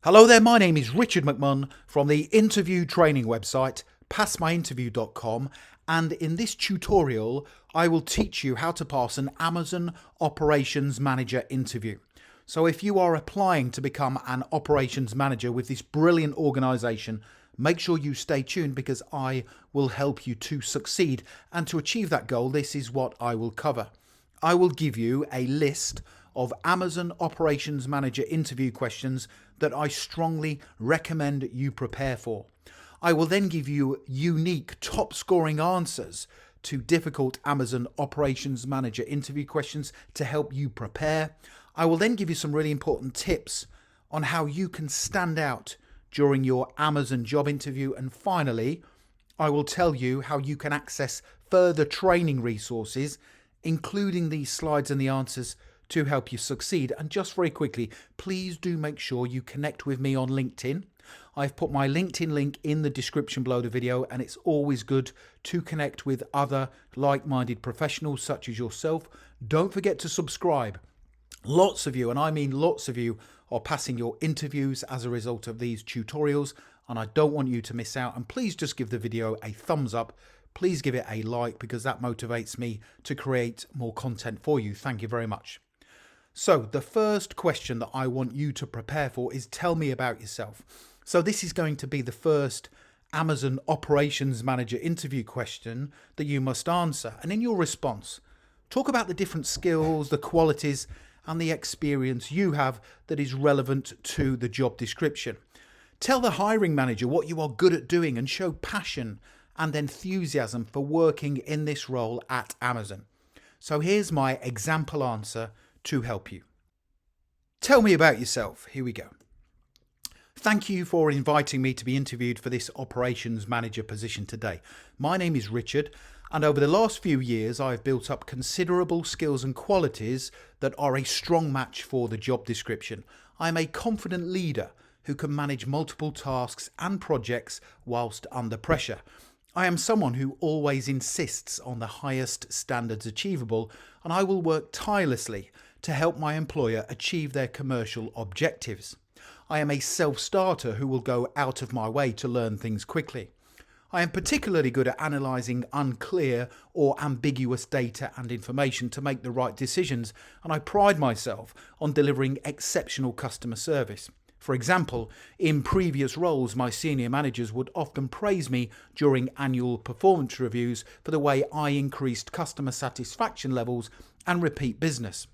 Hello there, my name is Richard McMunn from the interview training website passmyinterview.com, and in this tutorial I will teach you how to pass an Amazon Operations Manager interview. So if you are applying to become an operations manager with this brilliant organisation, make sure you stay tuned because I will help you to succeed, and to achieve that goal this is what I will cover. I will give you a list of Amazon Operations Manager interview questions that I strongly recommend you prepare for. I will then give you unique top scoring answers to difficult Amazon Operations Manager interview questions to help you prepare. I will then give you some really important tips on how you can stand out during your Amazon job interview. And finally, I will tell you how you can access further training resources, including these slides and the answers, to help you succeed. And just very quickly, please do make sure you connect with me on LinkedIn. I've put my LinkedIn link in the description below the video, and it's always good to connect with other like-minded professionals such as yourself. Don't forget to subscribe. Lots of you, and I mean lots of you, are passing your interviews as a result of these tutorials, and I don't want you to miss out. And please just give the video a thumbs up. Please give it a like because that motivates me to create more content for you. Thank you very much. So the first question that I want you to prepare for is tell me about yourself. So this is going to be the first Amazon Operations Manager interview question that you must answer. And in your response, talk about the different skills, the qualities and the experience you have that is relevant to the job description. Tell the hiring manager what you are good at doing and show passion and enthusiasm for working in this role at Amazon. So here's my example answer to help you. Tell me about yourself. Here we go. Thank you for inviting me to be interviewed for this operations manager position today. My name is Richard, and over the last few years I've built up considerable skills and qualities that are a strong match for the job description. I'm a confident leader who can manage multiple tasks and projects whilst under pressure. I am someone who always insists on the highest standards achievable, and I will work tirelessly to help my employer achieve their commercial objectives. I am a self-starter who will go out of my way to learn things quickly. I am particularly good at analysing unclear or ambiguous data and information to make the right decisions, and I pride myself on delivering exceptional customer service. For example, in previous roles, my senior managers would often praise me during annual performance reviews for the way I increased customer satisfaction levels and repeat business.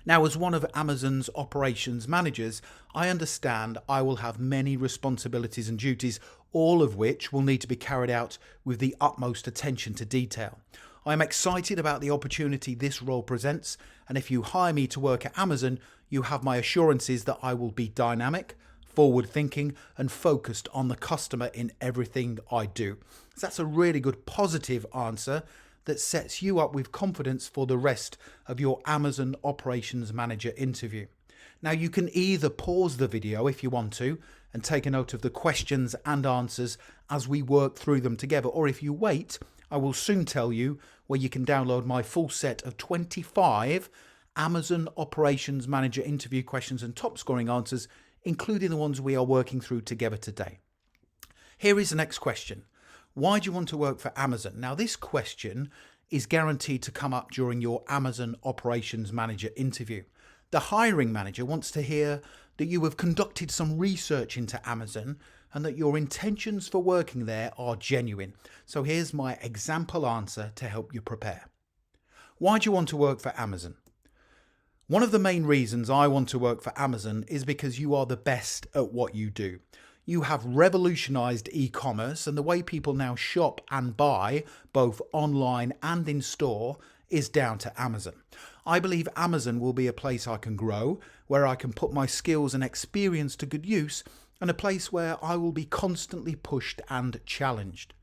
Now, as one of Amazon's operations managers, I understand I will have many responsibilities and duties, all of which will need to be carried out with the utmost attention to detail. I am excited about the opportunity this role presents, and if you hire me to work at Amazon, you have my assurances that I will be dynamic, forward-thinking and focused on the customer in everything I do. So that's a really good positive answer that sets you up with confidence for the rest of your Amazon Operations Manager interview. Now, you can either pause the video if you want to and take a note of the questions and answers as we work through them together, or if you wait, I will soon tell you where you can download my full set of 25 Amazon Operations Manager interview questions and top scoring answers, including the ones we are working through together today. Here is the next question. Why do you want to work for Amazon? Now, this question is guaranteed to come up during your Amazon Operations Manager interview. The hiring manager wants to hear that you have conducted some research into Amazon and that your intentions for working there are genuine. So here's my example answer to help you prepare. Why do you want to work for Amazon? One of the main reasons I want to work for Amazon is because you are the best at what you do. You have revolutionized e-commerce, and the way people now shop and buy, both online and in store, is down to Amazon. I believe Amazon will be a place I can grow, where I can put my skills and experience to good use, and a place where I will be constantly pushed and challenged.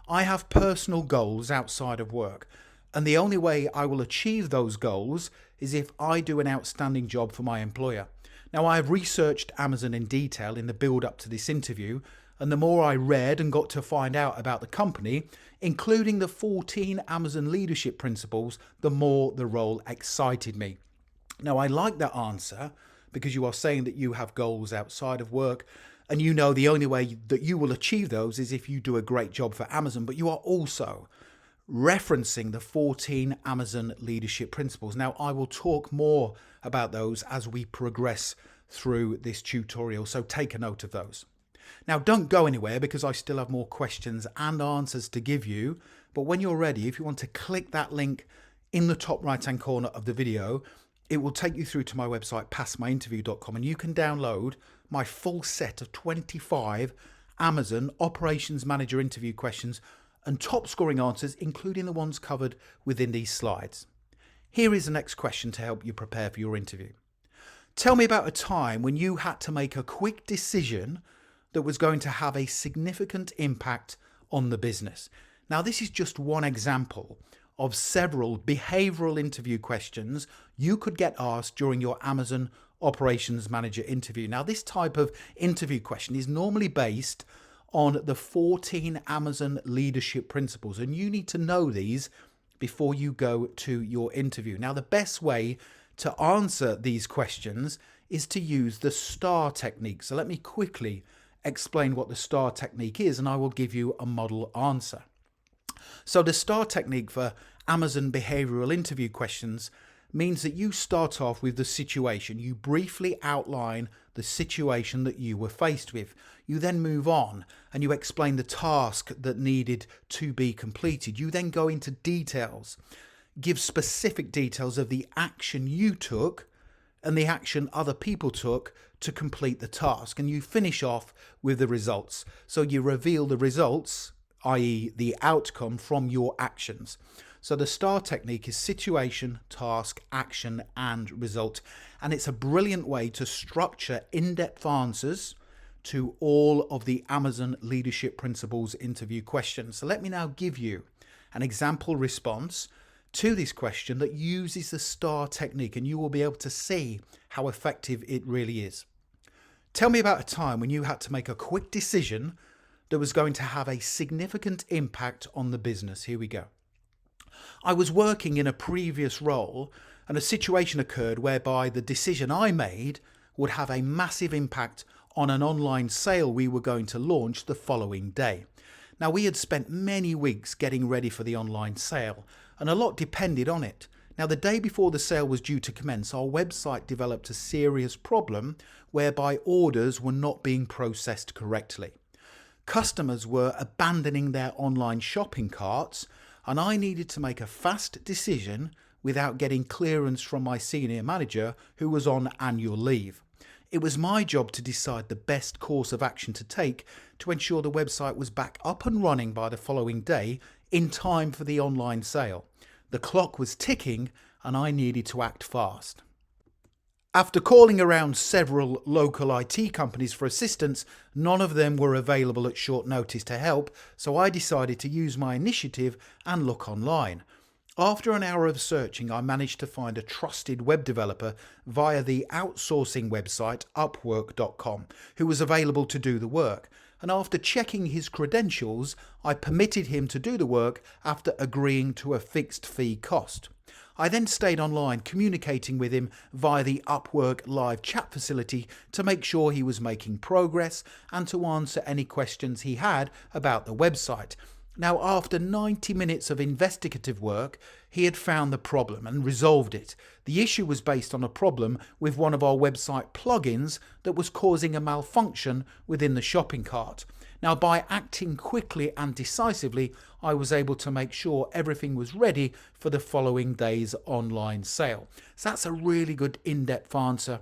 I have personal goals outside of work, and the only way I will achieve those goals is if I do an outstanding job for my employer. Now, I have researched Amazon in detail in the build up to this interview, and the more I read and got to find out about the company, including the 14 Amazon leadership principles, the more the role excited me. Now, I like that answer because you are saying that you have goals outside of work, and you know the only way that you will achieve those is if you do a great job for Amazon. But you are also referencing the 14 Amazon leadership principles. Now, I will talk more about those as we progress through this tutorial, so take a note of those. Now, don't go anywhere because I still have more questions and answers to give you. But when you're ready, if you want to click that link in the top right-hand corner of the video, it will take you through to my website, passmyinterview.com, and you can download my full set of 25 Amazon Operations Manager interview questions and top scoring answers, including the ones covered within these slides. Here is the next question to help you prepare for your interview. Tell me about a time when you had to make a quick decision that was going to have a significant impact on the business. Now, this is just one example of several behavioral interview questions you could get asked during your Amazon Operations Manager interview. Now, this type of interview question is normally based on the 14 Amazon leadership principles, and you need to know these before you go to your interview. Now, the best way to answer these questions is to use the STAR technique. So let me quickly explain what the STAR technique is, and I will give you a model answer. So the STAR technique for Amazon behavioral interview questions means that you start off with the situation. You briefly outline the situation that you were faced with. You then move on and you explain the task that needed to be completed. You then go into details, give specific details of the action you took and the action other people took to complete the task. And you finish off with the results. So you reveal the results, i.e. the outcome from your actions. So the STAR technique is situation, task, action, and result. And it's a brilliant way to structure in-depth answers to all of the Amazon leadership principles interview questions. So let me now give you an example response to this question that uses the STAR technique, and you will be able to see how effective it really is. Tell me about a time when you had to make a quick decision that was going to have a significant impact on the business. Here we go. I was working in a previous role and a situation occurred whereby the decision I made would have a massive impact on an online sale we were going to launch the following day. Now, we had spent many weeks getting ready for the online sale and a lot depended on it. Now, the day before the sale was due to commence, our website developed a serious problem whereby orders were not being processed correctly. Customers were abandoning their online shopping carts, and I needed to make a fast decision without getting clearance from my senior manager who was on annual leave. It was my job to decide the best course of action to take to ensure the website was back up and running by the following day in time for the online sale. The clock was ticking and I needed to act fast. After calling around several local IT companies for assistance, none of them were available at short notice to help, so I decided to use my initiative and look online. After an hour of searching, I managed to find a trusted web developer via the outsourcing website Upwork.com, who was available to do the work. And after checking his credentials, I permitted him to do the work after agreeing to a fixed fee cost. I then stayed online communicating with him via the Upwork live chat facility to make sure he was making progress and to answer any questions he had about the website. Now, after 90 minutes of investigative work, he had found the problem and resolved it. The issue was based on a problem with one of our website plugins that was causing a malfunction within the shopping cart. Now, by acting quickly and decisively, I was able to make sure everything was ready for the following day's online sale. So that's a really good in-depth answer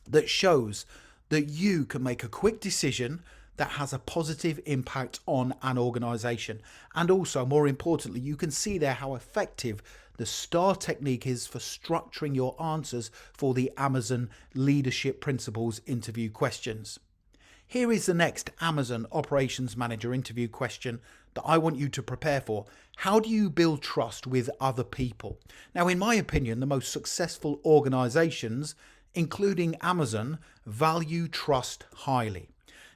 that shows that you can make a quick decision that has a positive impact on an organization. And also, more importantly, you can see there how effective the STAR technique is for structuring your answers for the Amazon leadership principles interview questions. Here is the next Amazon Operations Manager interview question that I want you to prepare for. How do you build trust with other people? Now, in my opinion, the most successful organizations, including Amazon, value trust highly.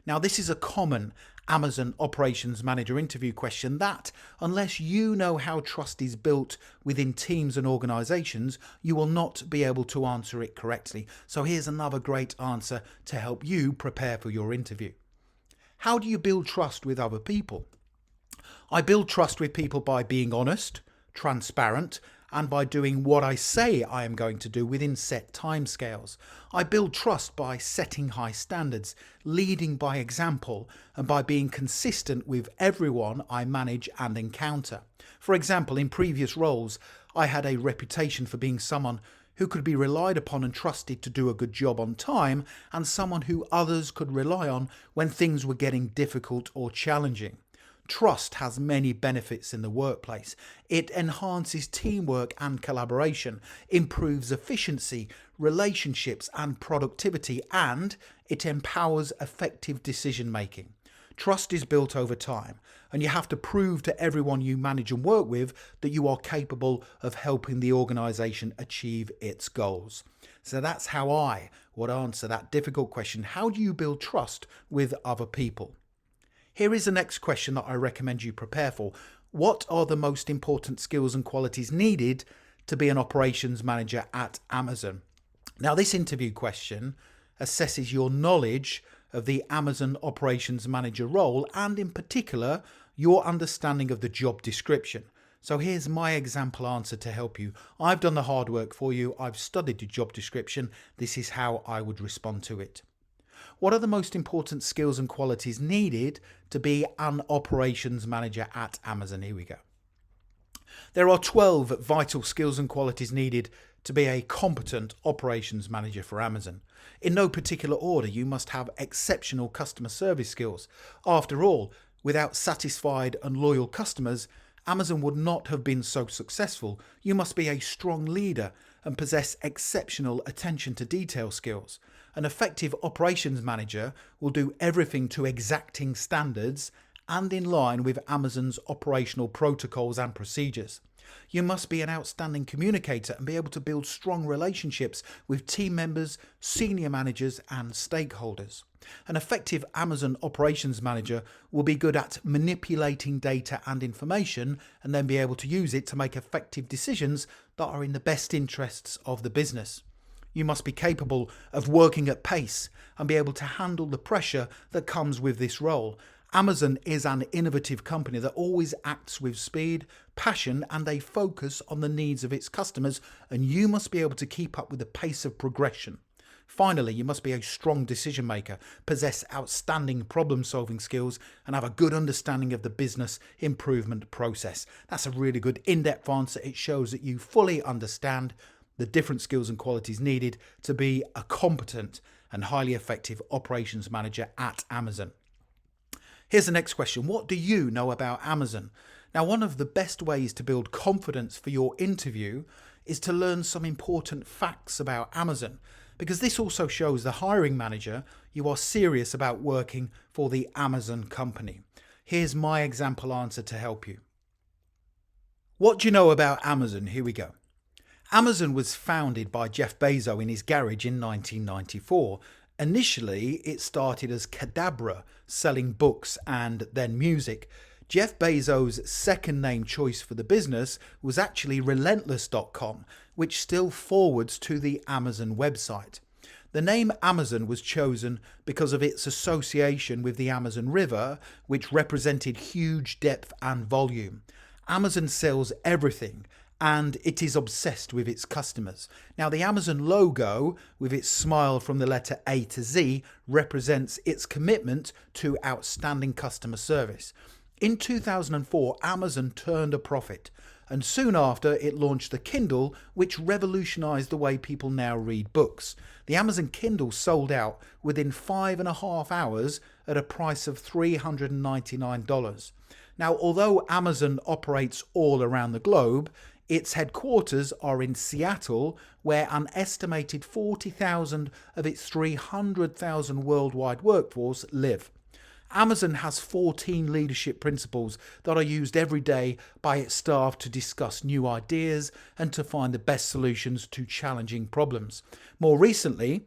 Now, this is a common Amazon Operations Manager interview question that, unless you know how trust is built within teams and organizations, you will not be able to answer it correctly. So here's another great answer to help you prepare for your interview. How do you build trust with other people? I build trust with people by being honest, transparent, and by doing what I say I am going to do within set timescales. I build trust by setting high standards, leading by example, and by being consistent with everyone I manage and encounter. For example, in previous roles, I had a reputation for being someone who could be relied upon and trusted to do a good job on time, and someone who others could rely on when things were getting difficult or challenging. Trust has many benefits in the workplace. It enhances teamwork and collaboration, improves efficiency, relationships and productivity, and it empowers effective decision making. Trust is built over time, and you have to prove to everyone you manage and work with that you are capable of helping the organization achieve its goals. So that's how I would answer that difficult question. How do you build trust with other people? Here is the next question that I recommend you prepare for. What are the most important skills and qualities needed to be an operations manager at Amazon? Now, this interview question assesses your knowledge of the Amazon operations manager role and, in particular, your understanding of the job description. So here's my example answer to help you. I've done the hard work for you. I've studied the job description. This is how I would respond to it. What are the most important skills and qualities needed to be an operations manager at Amazon? Here we go. There are 12 vital skills and qualities needed to be a competent operations manager for Amazon. In no particular order, you must have exceptional customer service skills. After all, without satisfied and loyal customers, Amazon would not have been so successful. You must be a strong leader and possess exceptional attention to detail skills. An effective operations manager will do everything to exacting standards and in line with Amazon's operational protocols and procedures. You must be an outstanding communicator and be able to build strong relationships with team members, senior managers, and stakeholders. An effective Amazon operations manager will be good at manipulating data and information and then be able to use it to make effective decisions that are in the best interests of the business. You must be capable of working at pace and be able to handle the pressure that comes with this role. Amazon is an innovative company that always acts with speed, passion, and a focus on the needs of its customers, and you must be able to keep up with the pace of progression. Finally, you must be a strong decision maker, possess outstanding problem-solving skills, and have a good understanding of the business improvement process. That's a really good in-depth answer. It shows that you fully understand the different skills and qualities needed to be a competent and highly effective operations manager at Amazon. Here's the next question. What do you know about Amazon? Now, one of the best ways to build confidence for your interview is to learn some important facts about Amazon, because this also shows the hiring manager you are serious about working for the Amazon company. Here's my example answer to help you. What do you know about Amazon? Here we go. Amazon was founded by Jeff Bezos in his garage in 1994. Initially, it started as Cadabra, selling books and then music. Jeff Bezos' second name choice for the business was actually Relentless.com, which still forwards to the Amazon website. The name Amazon was chosen because of its association with the Amazon River, which represented huge depth and volume. Amazon sells everything, and it is obsessed with its customers. Now, the Amazon logo, with its smile from the letter A to Z, represents its commitment to outstanding customer service. In 2004, Amazon turned a profit, and soon after it launched the Kindle, which revolutionized the way people now read books. The Amazon Kindle sold out within 5.5 hours at a price of $399. Now, although Amazon operates all around the globe, its headquarters are in Seattle, where an estimated 40,000 of its 300,000 worldwide workforce live. Amazon has 14 leadership principles that are used every day by its staff to discuss new ideas and to find the best solutions to challenging problems. More recently,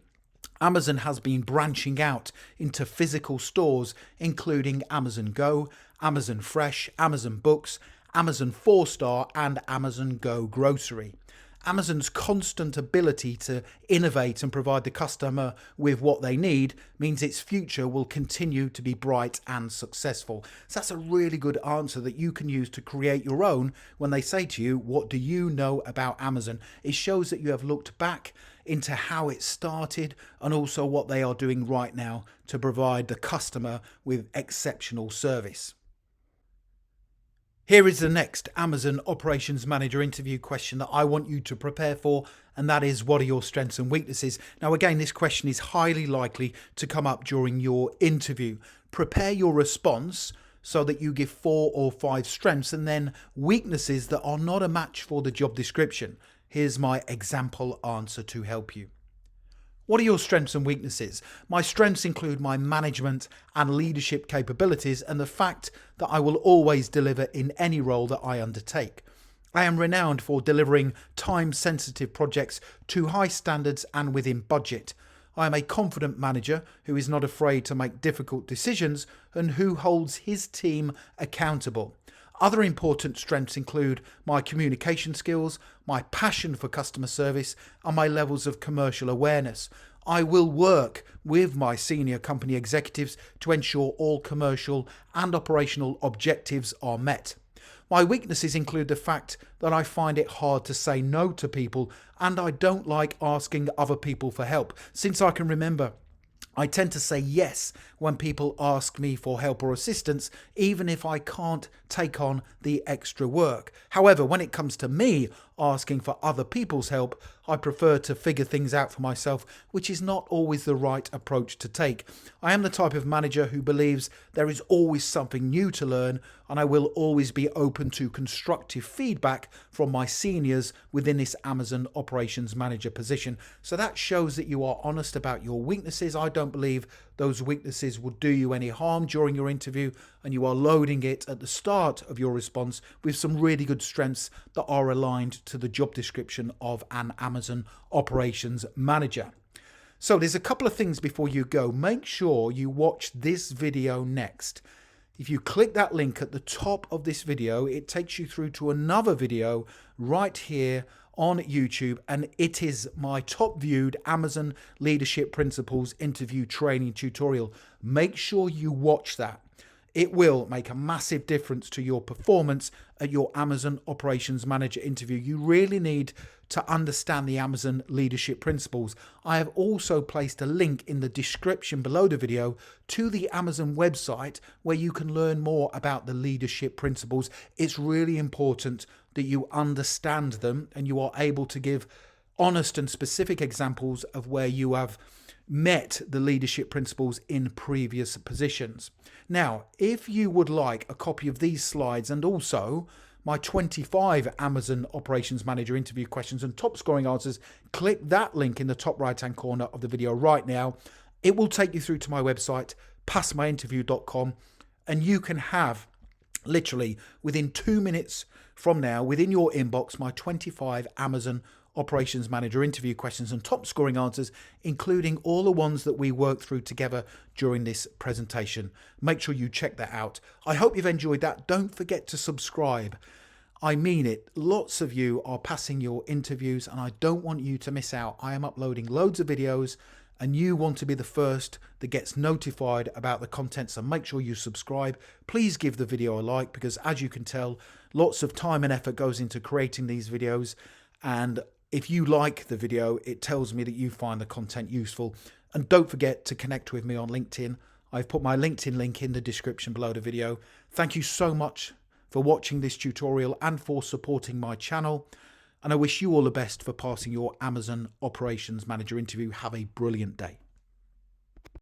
Amazon has been branching out into physical stores, including Amazon Go, Amazon Fresh, Amazon Books, Amazon 4-Star, and Amazon Go Grocery. Amazon's constant ability to innovate and provide the customer with what they need means its future will continue to be bright and successful. So that's a really good answer that you can use to create your own when they say to you, what do you know about Amazon? It shows that you have looked back into how it started and also what they are doing right now to provide the customer with exceptional service. Here is the next Amazon Operations Manager interview question that I want you to prepare for, and that is, what are your strengths and weaknesses? Now again, this question is highly likely to come up during your interview. Prepare your response so that you give 4 or 5 strengths and then weaknesses that are not a match for the job description. Here's my example answer to help you. What are your strengths and weaknesses? My strengths include my management and leadership capabilities and the fact that I will always deliver in any role that I undertake. I am renowned for delivering time-sensitive projects to high standards and within budget. I am a confident manager who is not afraid to make difficult decisions and who holds his team accountable. Other important strengths include my communication skills, my passion for customer service, and my levels of commercial awareness. I will work with my senior company executives to ensure all commercial and operational objectives are met. My weaknesses include the fact that I find it hard to say no to people, and I don't like asking other people for help. Since I can remember, I tend to say yes when people ask me for help or assistance, even if I can't take on the extra work. However, when it comes to me asking for other people's help, I prefer to figure things out for myself, which is not always the right approach to take. I am the type of manager who believes there is always something new to learn, and I will always be open to constructive feedback from my seniors within this Amazon Operations Manager position. So that shows that you are honest about your weaknesses. I don't believe those weaknesses will do you any harm during your interview, and you are loading it at the start of your response with some really good strengths that are aligned to the job description of an Amazon Operations Manager. So there's a couple of things before you go. Make sure you watch this video next. If you click that link at the top of this video, it takes you through to another video right here on YouTube, and it is my top viewed Amazon Leadership Principles interview training tutorial. Make sure you watch that. It will make a massive difference to your performance at your Amazon Operations Manager interview. You really need to understand the Amazon leadership principles. I have also placed a link in the description below the video to the Amazon website where you can learn more about the leadership principles. It's really important that you understand them and you are able to give honest and specific examples of where you have met the leadership principles in previous positions. Now, if you would like a copy of these slides and also my 25 Amazon Operations Manager interview questions and top scoring answers, click that link in the top right hand corner of the video right now. It will take you through to my website, passmyinterview.com, and you can have literally within 2 minutes from now within your inbox my 25 Amazon Operations Manager interview questions and top scoring answers, including all the ones that we worked through together during this presentation. Make sure you check that out. I hope you've enjoyed that. Don't forget to subscribe. I mean it. Lots of you are passing your interviews and I don't want you to miss out. I am uploading loads of videos and you want to be the first that gets notified about the content, so make sure you subscribe. Please give the video a like, because as you can tell, lots of time and effort goes into creating these videos, and if you like the video, it tells me that you find the content useful. And don't forget to connect with me on LinkedIn. I've put my LinkedIn link in the description below the video. Thank you so much for watching this tutorial and for supporting my channel. And I wish you all the best for passing your Amazon Operations Manager interview. Have a brilliant day.